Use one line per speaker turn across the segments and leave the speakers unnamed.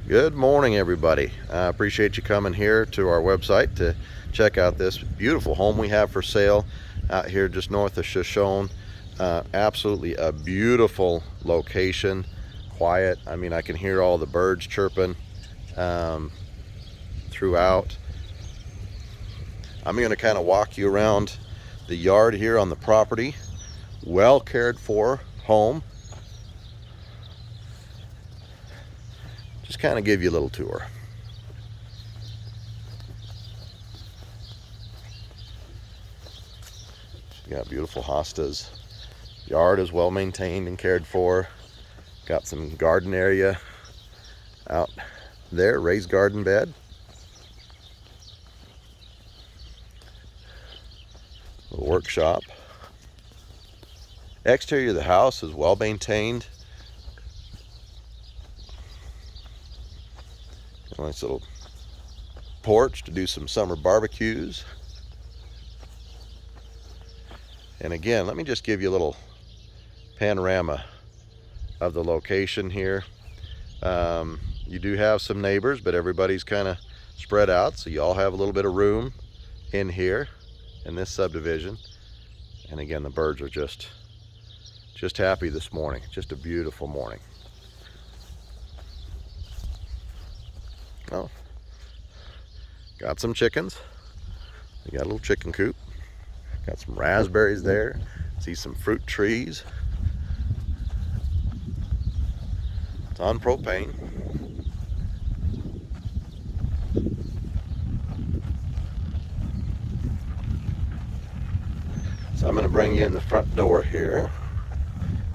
Good morning, everybody. I appreciate you coming here to our website to check out this beautiful home we have for sale out here just north of Shoshone. Absolutely a beautiful location, quiet. I mean, I can hear all the birds chirping throughout. I'm going to kind of walk you around the yard here on the property. Well cared for home. Just kind of give you a little tour. You got beautiful hostas. Yard is well maintained and cared for. Got some garden area out there, raised garden bed. A workshop. Exterior of the house is well maintained. A nice little porch to do some summer barbecues. And again, let me just give you a little panorama of the location here. You do have some neighbors, but everybody's kind of spread out, so you all have a little bit of room in here in this subdivision. And again, the birds are just happy this morning. Just a beautiful morning. Oh, got some chickens. We got a little chicken coop. Got some raspberries there. See some fruit trees. It's on propane. So I'm going to bring you in the front door here,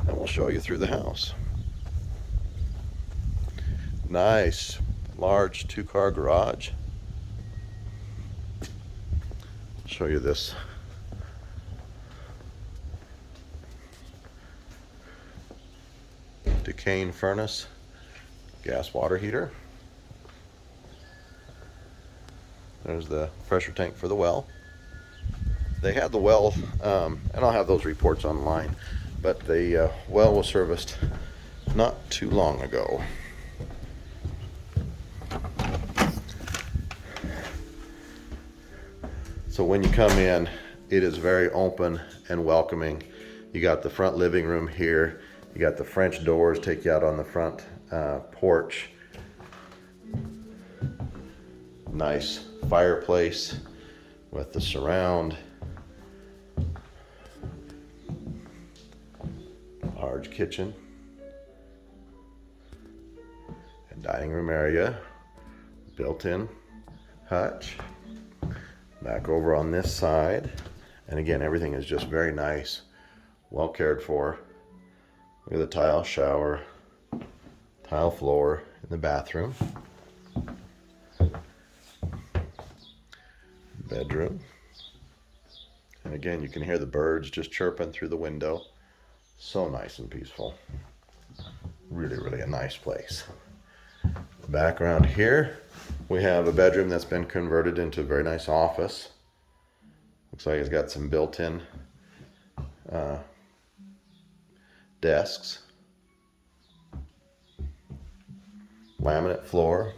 and we'll show you through the house. Nice, large 2-car garage. Show you this decaying furnace, gas water heater. There's the pressure tank for the well. They had the well, and I'll have those reports online, but the well was serviced not too long ago. So when you come in, it is very open and welcoming. You got the front living room here. You got the French doors take you out on the front porch. Nice fireplace with the surround. Large kitchen and dining room area. Built-in hutch. Back over on this side, and again, everything is just very nice, well cared for. Look at the tile shower, tile floor in the bathroom, bedroom, and again, you can hear the birds just chirping through the window. So nice and peaceful. Really a nice place. Background here, we have a bedroom that's been converted into a very nice office. Looks like it's got some built-in desks. Laminate floor.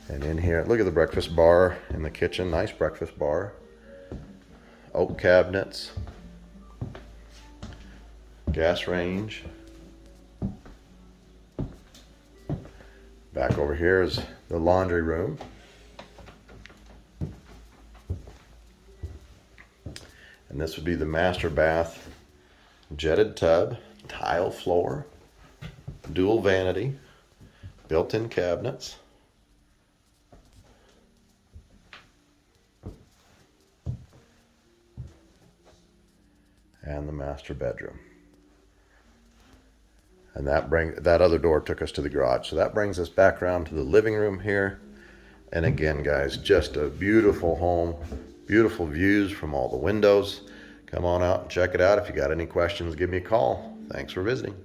And in here, look at the breakfast bar in the kitchen. Nice breakfast bar. Oak cabinets. Gas range. Back over here is the laundry room. And this would be the master bath. Jetted tub, tile floor, dual vanity, built-in cabinets. And the master bedroom. And that other door took us to the garage. So that brings us back around to the living room here. And again, guys, just a beautiful home, beautiful views from all the windows. Come on out and check it out. If you got any questions, give me a call. Thanks for visiting.